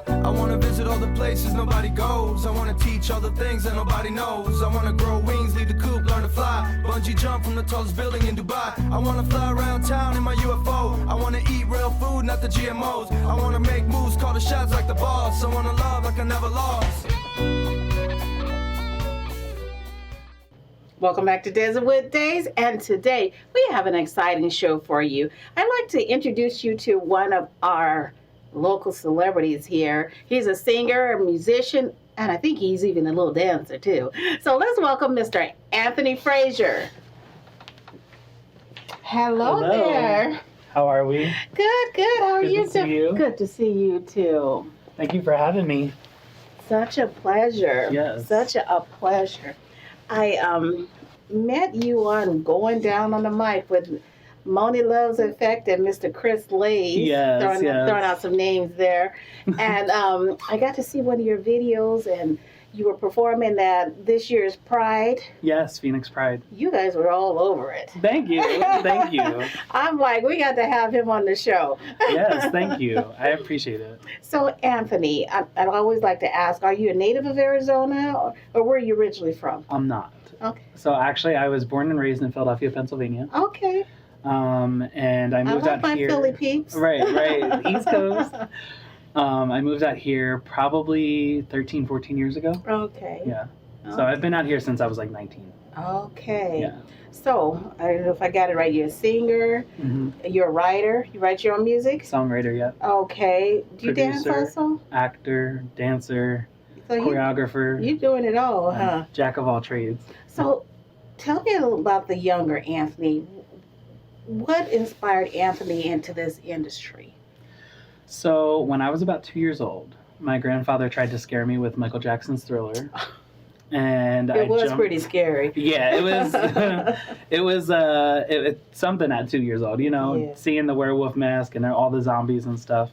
I wanna visit all the places nobody goes. I wanna teach all the things that nobody knows. I wanna grow wings, leave the coop, learn to fly. Bungee jump from the tallest building in Dubai. I wanna fly around town in my UFO. I wanna eat real food, not the GMOs. I wanna make moves, call the shots like the boss. I wanna love like I never lost. Welcome back to Desertwood Days, and today we have an exciting show for you. I'd like to introduce you to one of our local celebrities here. He's a singer, a musician, and I think he's even a little dancer too. So let's welcome Mr. Anthony Frazier. Hello there. How are we? Good. How are you? Good to see you. Good to see you too. Thank you for having me. Such a pleasure. Yes. Such a pleasure. I met you on Going Down on the Mic with Moni Love's Effect and Mr. Chris Lays. Yes, throwing out some names there. And I got to see one of your videos, and you were performing at this year's Pride. Yes, Phoenix Pride. You guys were all over it. Thank you. Thank you. I'm like, we got to have him on the show. Yes, thank you. I appreciate it. So, Anthony, I'd always like to ask, are you a native of Arizona, or where are you originally from? I'm not. Okay. So actually, I was born and raised in Philadelphia, Pennsylvania. Okay. And I moved out my here. Philly peeps. Right, East Coast. I moved out here probably 13, 14 years ago. Okay. Yeah. So I've been out here since I was like 19. Okay. Yeah. So, I don't know if I got it right. You're a singer. Mm-hmm. You're a writer. You write your own music? Songwriter, yeah. Okay. Do you dance Producer, also? Actor, dancer, So choreographer. You're doing it all, huh? Jack of all trades. So, tell me a little about the younger Anthony. What inspired Anthony into this industry? So when I was about 2 years old, my grandfather tried to scare me with Michael Jackson's Thriller. And it was pretty scary. Yeah, it was. It's something at 2 years old, seeing the werewolf mask and all the zombies and stuff.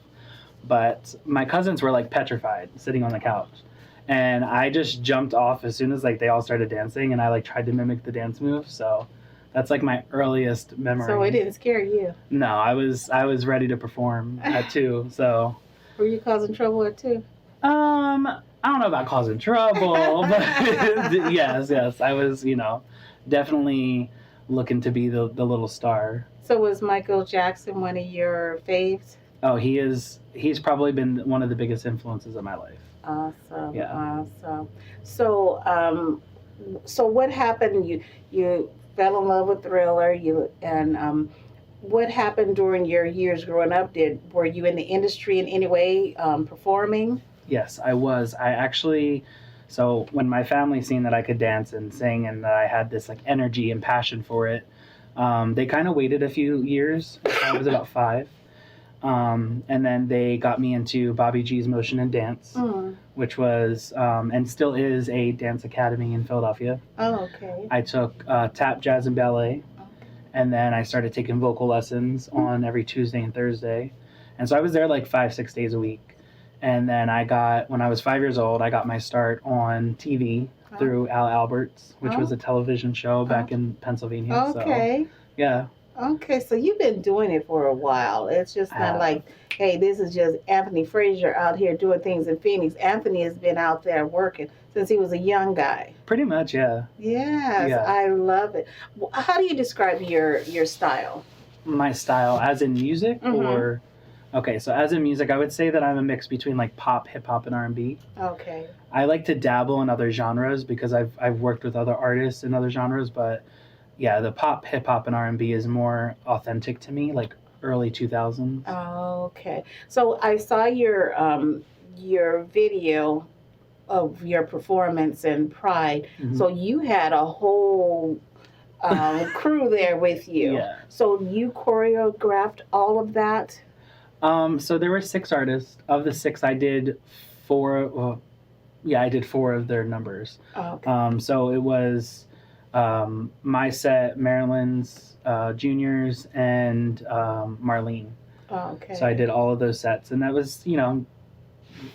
But my cousins were like petrified, sitting on the couch, and I just jumped off as soon as they all started dancing, and I tried to mimic the dance move. So that's my earliest memory. So it didn't scare you? No, I was ready to perform at 2. So were you causing trouble at 2? I don't know about causing trouble, but yes, I was, definitely looking to be the little star. So was Michael Jackson one of your faves? Oh, he's probably been one of the biggest influences of my life. Awesome. Yeah. Awesome. So, so what happened? You fell in love with Thriller. What happened during your years growing up? Were you in the industry in any way, performing? Yes, I was. So when my family seen that I could dance and sing and that I had this energy and passion for it, they kind of waited a few years. I was about 5. And then they got me into Bobby G's Motion and Dance, which was, and still is, a dance academy in Philadelphia. Oh, okay. I took tap, jazz, and ballet. And then I started taking vocal lessons on every Tuesday and Thursday. And so I was there 5-6 days a week. And then when I was 5 years old, I got my start on TV through Al Albert's, which was a television show back in Pennsylvania. Okay. So, yeah. Okay, so you've been doing it for a while. It's just not hey, this is just Anthony Frazier out here doing things in Phoenix. Anthony has been out there working since he was a young guy. Pretty much, yeah. Yes, Yeah. I love it. How do you describe your style? My style, as in music, or... Okay, so as in music, I would say that I'm a mix between pop, hip-hop, and R&B. Okay. I like to dabble in other genres because I've worked with other artists in other genres, but yeah, the pop, hip-hop, and R&B is more authentic to me, early 2000s. Okay. So I saw your video of your performance in Pride. Mm-hmm. So you had a whole crew there with you. Yeah. So you choreographed all of that? So there were 6 artists. Of the 6, I did 4. Well, yeah, I did 4 of their numbers. Okay. So it was my set, Marilyn's, Junior's, and Marlene. Okay. So I did all of those sets, and that was,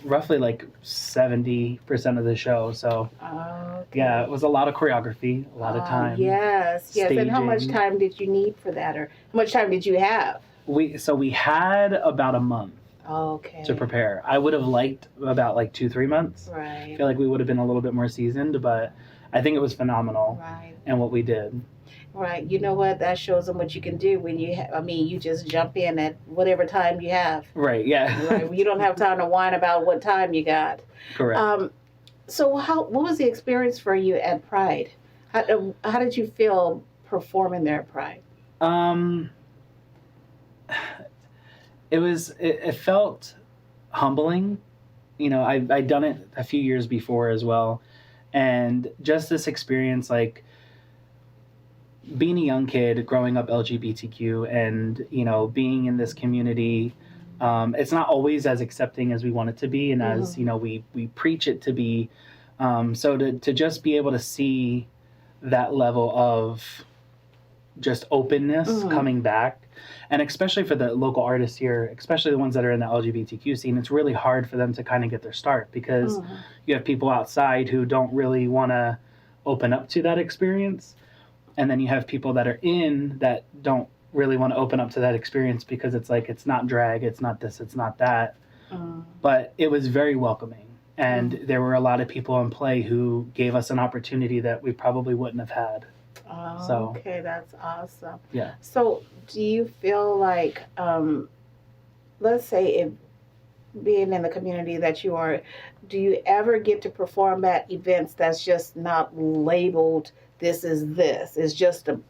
roughly 70% of the show. So okay. yeah, it was a lot of choreography, a lot of time. Yes. And how much staging. time did you need for that, or how much time did you have? we had about a month Okay. to prepare. I would have liked about like 2-3 months. I Right. feel like we would have been a little bit more seasoned, but I think it was phenomenal Right. and what we did. Right. You know what? That shows them what you can do when you just jump in at whatever time you have. Right. Yeah. Right. You don't have time to whine about what time you got. Correct. So what was the experience for you at Pride? How did you feel performing there at Pride? It felt humbling. You know, I'd done it a few years before as well, and just this experience, like being a young kid growing up LGBTQ, and you know, being in this community, it's not always as accepting as we want it to be, and as you know, we preach it to be. So to just be able to see that level of just openness coming back, and especially for the local artists here, especially the ones that are in the LGBTQ scene, it's really hard for them to kind of get their start, because you have people outside who don't really want to open up to that experience, and then you have people that are in that don't really want to open up to that experience because it's like, it's not drag, it's not this, it's not that. But it was very welcoming, and there were a lot of people in play who gave us an opportunity that we probably wouldn't have had. Oh, okay, that's awesome. Yeah. So do you feel like, let's say, if being in the community that you are, do you ever get to perform at events that's just not labeled this is this? It's just an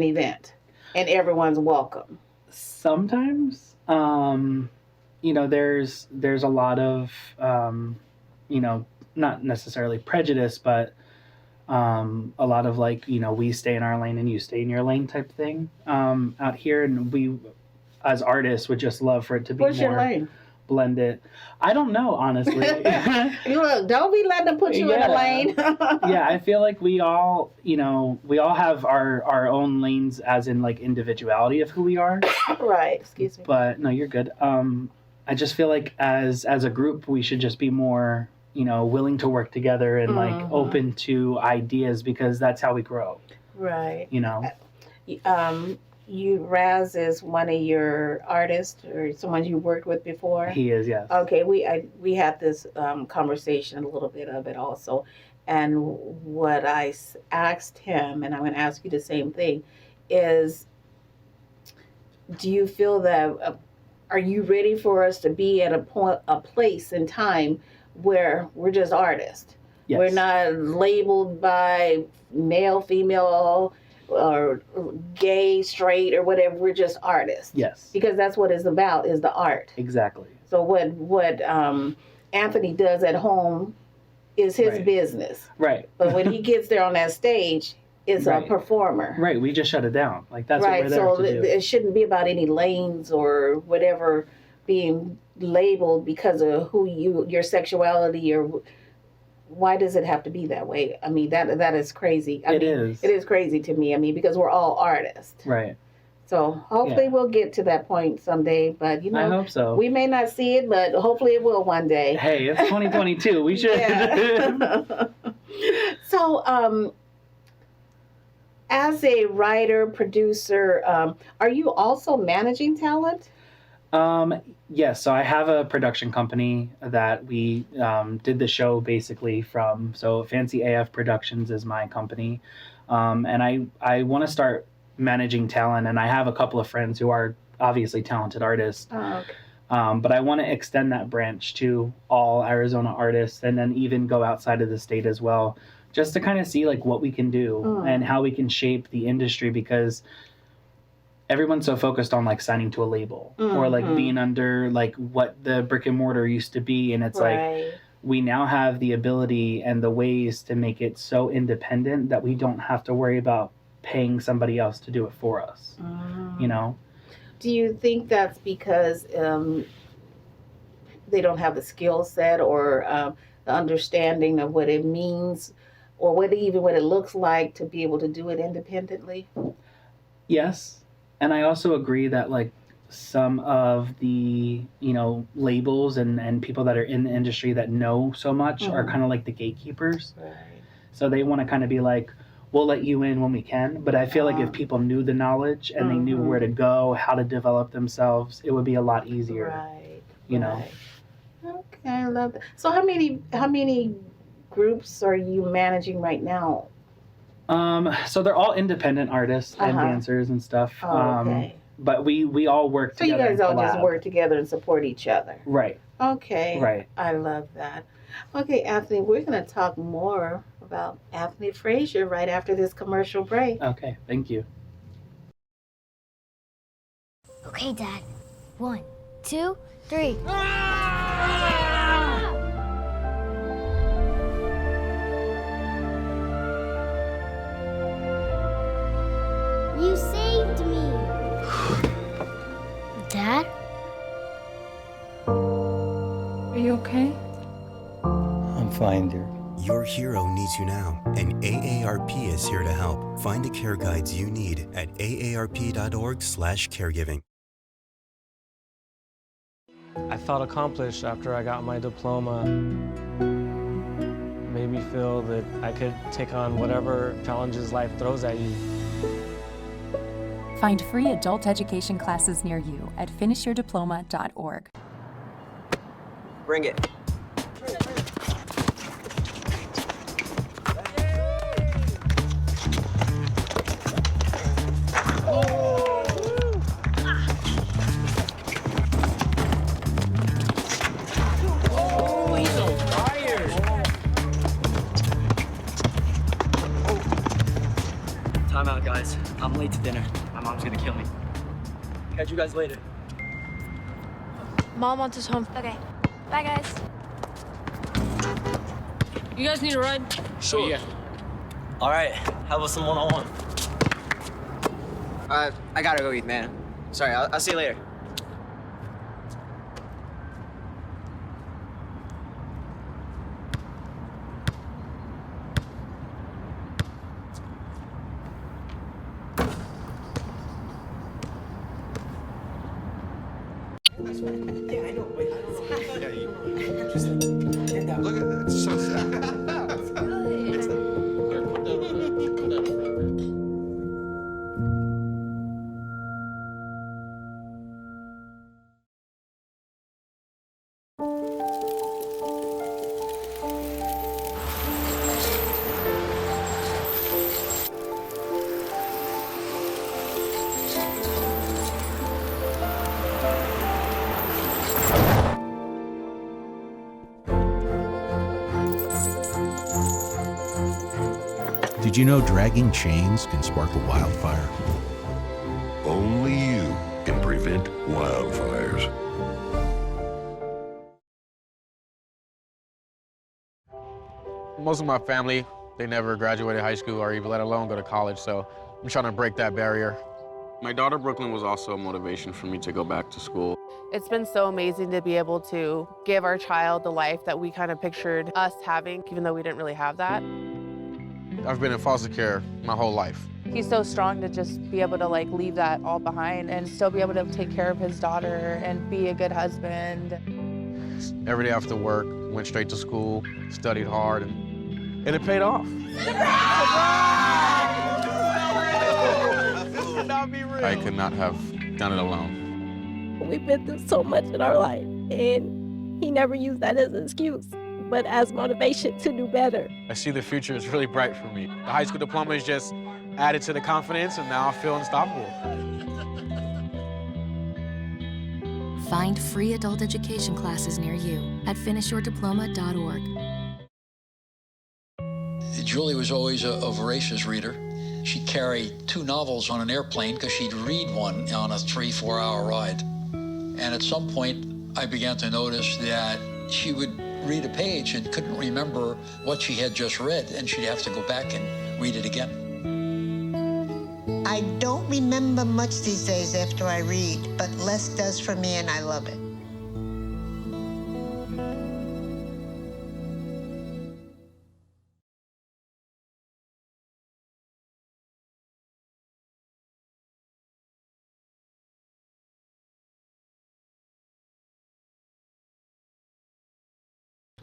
event and everyone's welcome? Sometimes, you know, there's a lot of, you know, not necessarily prejudice, but a lot of like, you know, we stay in our lane and you stay in your lane type thing out here, and we as artists would just love for it to be What's more your lane? blended. I don't know, honestly. Look, don't be letting them put you in a lane. Yeah, I feel like we all, you know, we all have our own lanes, as in like individuality of who we are. Right. Excuse me. But no, you're good. I just feel like as a group, we should just be more, you know, willing to work together and like open to ideas, because that's how we grow. Right. You know. Raz is one of your artists or someone you worked with before? He is, yes. Okay, we had this conversation, a little bit of it also, and what I asked him, and I'm going to ask you the same thing, is do you feel that, are you ready for us to be at a place in time where we're just artists? Yes. We're not labeled by male, female, or gay, straight, or whatever. We're just artists. Yes. Because that's what it's about, is the art. Exactly. So what Anthony does at home is his business. Right. But when he gets there on that stage, it's a performer. Right. We just shut it down. Like that's right. what we're there to do. So it shouldn't be about any lanes or whatever being labeled because of who your sexuality, or why does it have to be that way? I mean, that is crazy. It is crazy to me. I mean, because we're all artists. Right. So hopefully we'll get to that point someday. But you know, I hope so. We may not see it, but hopefully it will one day. Hey, it's 2022. We should. So, as a writer, producer, are you also managing talent? Yes, so I have a production company that we did the show basically from. So Fancy AF Productions is my company, and I want to start managing talent, and I have a couple of friends who are obviously talented artists. Oh, okay. But I want to extend that branch to all Arizona artists, and then even go outside of the state as well, just to kind of see like what we can do and how we can shape the industry, because everyone's so focused on like signing to a label or like being under like what the brick and mortar used to be, and it's like we now have the ability and the ways to make it so independent that we don't have to worry about paying somebody else to do it for us. You know? Do you think that's because they don't have the skill set or the understanding of what it means, or what it looks like to be able to do it independently? Yes. And I also agree that like some of the, you know, labels and people that are in the industry that know so much are kind of like the gatekeepers. Right. So they want to kind of be like, we'll let you in when we can. But I feel like if people knew the knowledge and they knew where to go, how to develop themselves, it would be a lot easier. Right. You know. Okay, I love that. So how many groups are you managing right now? So they're all independent artists and dancers and stuff. Oh, okay. But we all work So you together. guys all just work together and support each other. Right. Okay. Right. I love that. Okay, Anthony, we're going to talk more about Anthony Frazier right after this commercial break. Okay, thank you. Okay, Dad. 1, 2, 3. You saved me. Dad? Are you okay? I'm fine, dear. Your hero needs you now, and AARP is here to help. Find the care guides you need at aarp.org/caregiving. I felt accomplished after I got my diploma. Made me feel that I could take on whatever challenges life throws at you. Find free adult education classes near you at finishyourdiploma.org. Bring it. Time out, guys. I'm late to dinner. My mom's gonna kill me. Catch you guys later. Mom wants us home. Okay. Bye, guys. You guys need a ride? Sure. Yeah. All right. How about some one-on-one? I gotta go eat, man. Sorry. I'll see you later. Look at that. It's so sad. Did you know dragging chains can spark a wildfire? Only you can prevent wildfires. Most of my family, they never graduated high school or even let alone go to college, so I'm trying to break that barrier. My daughter Brooklyn was also a motivation for me to go back to school. It's been so amazing to be able to give our child the life that we kind of pictured us having, even though we didn't really have that. I've been in foster care my whole life. He's so strong to just be able to leave that all behind and still be able to take care of his daughter and be a good husband. Every day after work, went straight to school, studied hard, and it paid off. I could not have done it alone. We've been through so much in our life, and he never used that as an excuse, but as motivation to do better. I see the future is really bright for me. The high school diploma is just added to the confidence, and now I feel unstoppable. Find free adult education classes near you at finishyourdiploma.org. Julie was always a voracious reader. She'd carry 2 novels on an airplane because she'd read one on a 3-4 hour ride. And at some point, I began to notice that she would read a page and couldn't remember what she had just read, and she'd have to go back and read it again. I don't remember much these days after I read, but less does for me, and I love it.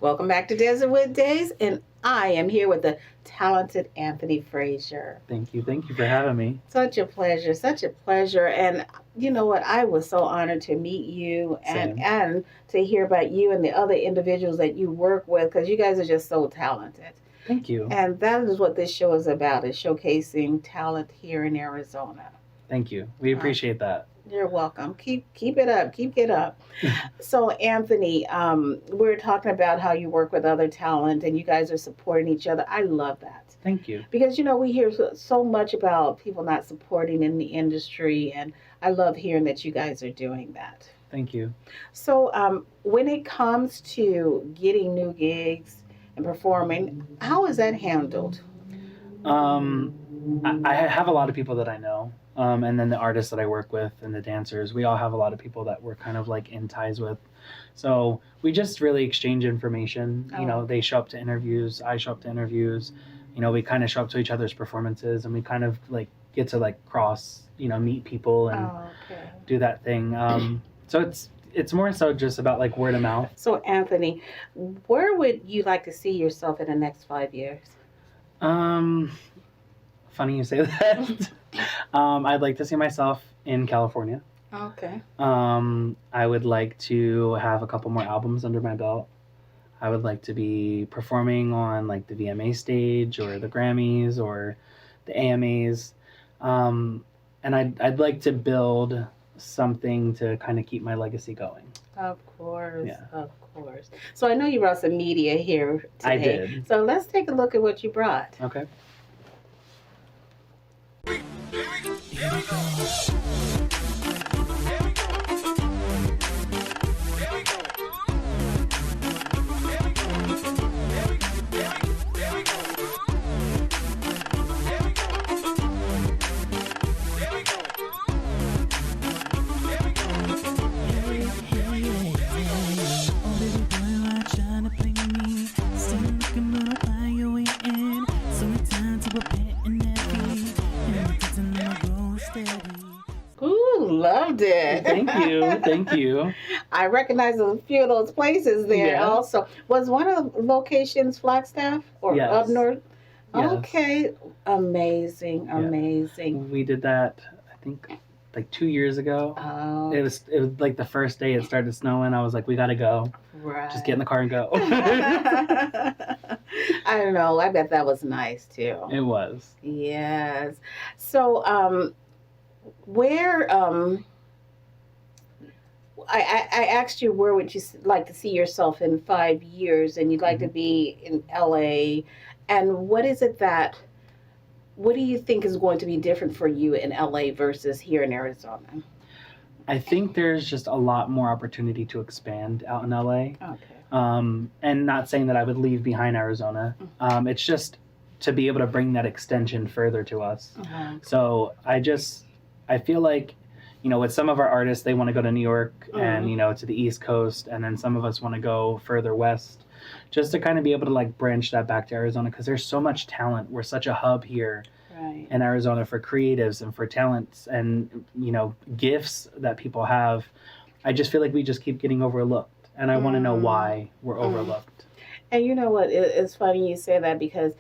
Welcome back to Desertwood Days, and I am here with the talented Anthony Frazier. Thank you for having me. Such a pleasure, such a pleasure. And you know what? I was so honored to meet you and to hear about you and the other individuals that you work with, because you guys are just so talented. Thank you. And that is what this show is about, is showcasing talent here in Arizona. Thank you. We appreciate that. You're welcome. Keep it up. Keep it up. So, Anthony, we're talking about how you work with other talent and you guys are supporting each other. I love that. Thank you. Because, we hear so much about people not supporting in the industry, and I love hearing that you guys are doing that. Thank you. So, when it comes to getting new gigs and performing, how is that handled? I have a lot of people that I know. And then the artists that I work with and the dancers, we all have a lot of people that we're kind of like in ties with. So we just really exchange information. They show up to interviews, I show up to interviews. We kind of show up to each other's performances, and we kind of like get to like cross, meet people and do that thing. So it's more so just about like word of mouth. So Anthony, where would you like to see yourself in the next 5 years? Funny you say that. I'd like to see myself in California. Okay. I would like to have a couple more albums under my belt. I would like to be performing on like the VMA stage or the Grammys or the AMAs. And I'd like to build something to kind of keep my legacy going. Of course. Yeah. Of course. So I know you brought some media here today. I did. So let's take a look at what you brought. Okay. Here we go. Ooh, loved it. Thank you. I recognize a few of those places there also. Was one of the locations Flagstaff or up north? Yes. Okay. Amazing. We did that, I think, like 2 years ago. Oh. It was like the first day it started snowing. I was like, we got to go. Right. Just get in the car and go. I don't know. I bet that was nice too. It was. Yes. So, where I asked you where would you like to see yourself in 5 years, and you'd like to be in LA, and what do you think is going to be different for you in LA versus here in Arizona? I think there's just a lot more opportunity to expand out in LA. Okay. And not saying that I would leave behind Arizona. It's just to be able to bring that extension further to us. So I feel like, with some of our artists, they want to go to New York and, to the East Coast. And then some of us want to go further west, just to kind of be able to like branch that back to Arizona, because there's so much talent. We're such a hub here in Arizona for creatives and for talents and, gifts that people have. I just feel like we just keep getting overlooked. And I want to know why we're overlooked. And you know what? It's funny you say that, because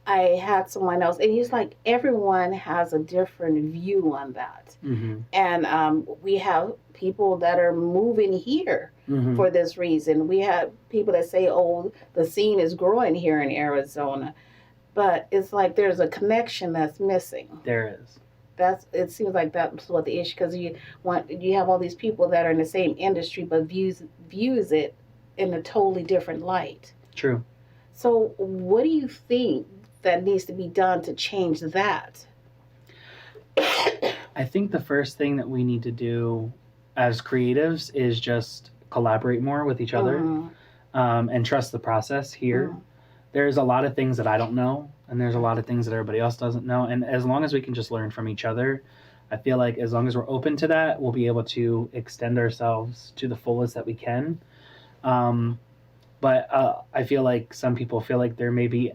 I had someone else, and he's like, everyone has a different view on that. And we have people that are moving here for this reason. We have people that say, oh, the scene is growing here in Arizona. But it's like there's a connection that's missing. There is. It seems like that's what the issue, because you have all these people that are in the same industry but views it in a totally different light. True. So what do you think that needs to be done to change that? I think the first thing that we need to do as creatives is just collaborate more with each other and trust the process here. There's a lot of things that I don't know, and there's a lot of things that everybody else doesn't know. And as long as we can just learn from each other, I feel like as long as we're open to that, we'll be able to extend ourselves to the fullest that we can. But I feel like some people feel like they're maybe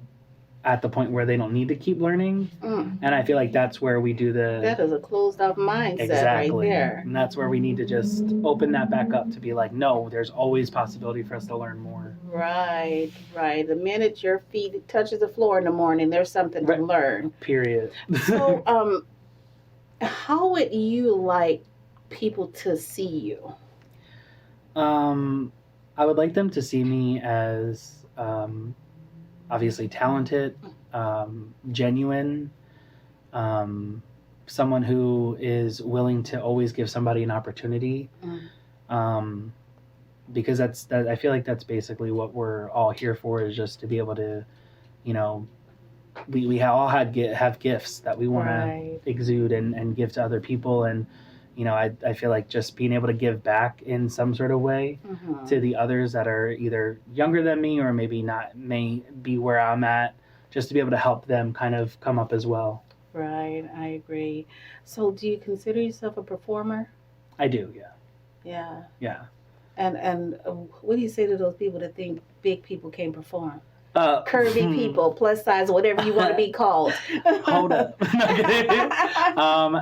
at the point where they don't need to keep learning. And I feel like that's where we do that is a closed off mindset right there. And that's where we need to just open that back up to be like, no, there's always possibility for us to learn more. Right, right. The minute your feet touches the floor in the morning, there's something to learn. Period. So, how would you like people to see you? I would like them to see me as obviously talented, genuine, someone who is willing to always give somebody an opportunity. Because I feel like that's basically what we're all here for, is just to be able to, you know, we all have gifts that we want to exude and give to other people. And, you know, I feel like just being able to give back in some sort of way to the others that are either younger than me or maybe may be where I'm at, just to be able to help them kind of come up as well. Right, I agree. So do you consider yourself a performer? I do, yeah. Yeah. Yeah. And what do you say to those people that think big people can't perform? Curvy people, plus size, whatever you want to be called. Hold up.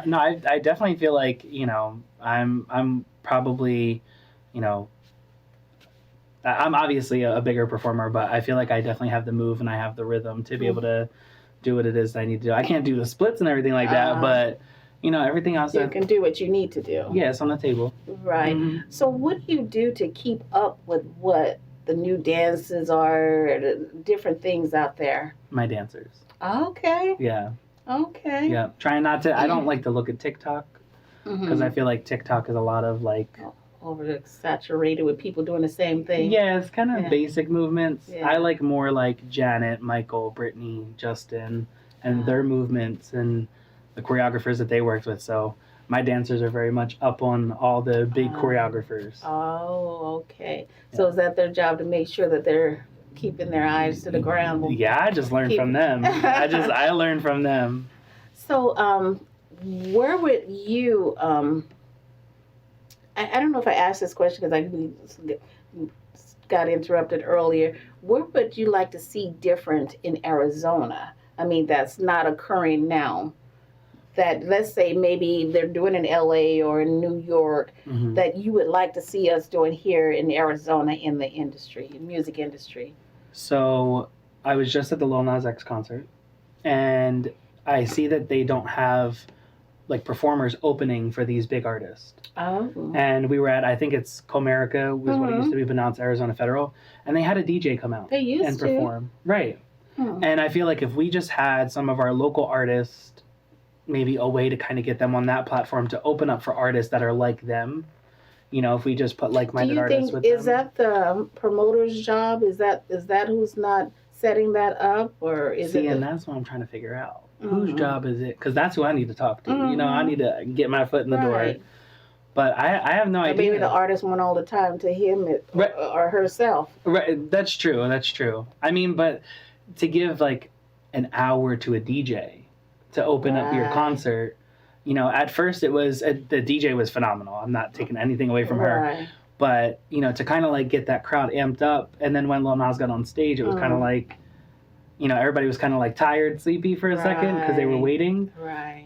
No, I definitely feel like, you know, I'm probably, you know, I'm obviously a bigger performer, but I feel like I definitely have the move and I have the rhythm to be able to do what it is I need to do. I can't do the splits and everything like that, but, you know, everything else. You can do what you need to do. Yeah, it's on the table. Right. So what do you do to keep up with what the new dances are, the different things out there? My dancers. Okay. Yeah. Okay. Yeah. Trying not to, I don't like to look at TikTok because I feel like TikTok is a lot of like... over saturated with people doing the same thing. Yeah, it's kind of basic movements. Yeah. I like more like Janet, Michael, Brittany, Justin, and their movements and the choreographers that they worked with. So my dancers are very much up on all the big choreographers. Oh, okay. So is that their job to make sure that they're keeping their eyes to the ground? Yeah, I just learned from them. I learned from them. So, where would you, I don't know if I asked this question because I got interrupted earlier. Where would you like to see different in Arizona? I mean, that's not occurring now. That, let's say maybe they're doing in LA or in New York, that you would like to see us doing here in Arizona in the industry, in music industry. So I was just at the Lil Nas X concert, and I see that they don't have like performers opening for these big artists. Oh. And we were at, I think it's Comerica was what it used to be, but now it's Arizona Federal. And they had a DJ come out and perform. Right. And I feel like if we just had some of our local artists, maybe a way to kind of get them on that platform to open up for artists that are like them. You know, if we just put like-minded artists with them. Is that the promoter's job? Is that who's not setting that up? Or is it? And that's what I'm trying to figure out. Whose job is it? Because that's who I need to talk to. You know, I need to get my foot in the door. But I have no idea. Maybe the artist went all the time to him or herself. Right, that's true. That's true. I mean, but to give like an hour to a DJ to open up your concert, you know, at first it was, the DJ was phenomenal. I'm not taking anything away from her. But, you know, to kind of like get that crowd amped up. And then when Lil Nas got on stage, it was kind of like, you know, everybody was kind of like tired, sleepy for a second because they were waiting.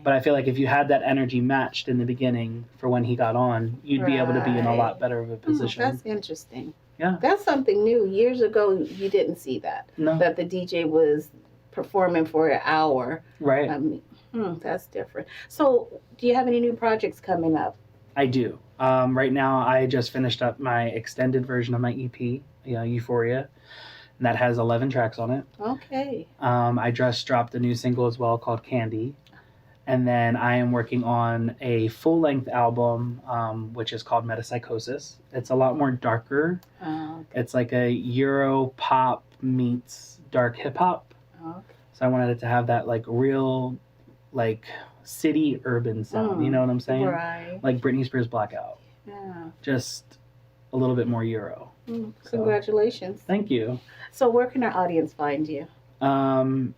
But I feel like if you had that energy matched in the beginning for when he got on, you'd be able to be in a lot better of a position. That's interesting. Yeah. That's something new. Years ago, you didn't see that. No. That the DJ was performing for an hour. Right. That's different. So, do you have any new projects coming up? I do. Right now, I just finished up my extended version of my EP, Euphoria. And that has 11 tracks on it. Okay. I just dropped a new single as well called Candy. And then I am working on a full-length album, which is called Metapsychosis. It's a lot more darker. Oh, okay. It's like a Euro pop meets dark hip-hop. Okay. So I wanted it to have that like real, like city urban sound. You know what I'm saying? Right. Like Britney Spears Blackout. Yeah. Just a little bit more Euro. Congratulations. Thank you. So where can our audience find you?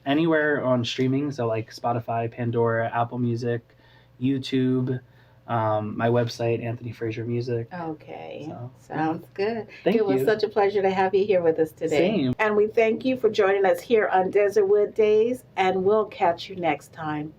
Anywhere on streaming, so like Spotify, Pandora, Apple Music, YouTube, my website, Anthony Frazier Music. Okay. So, sounds good. Thank It was you. such a pleasure to have you here with us today. Same. And we thank you for joining us here on Desertwood Days, and we'll catch you next time.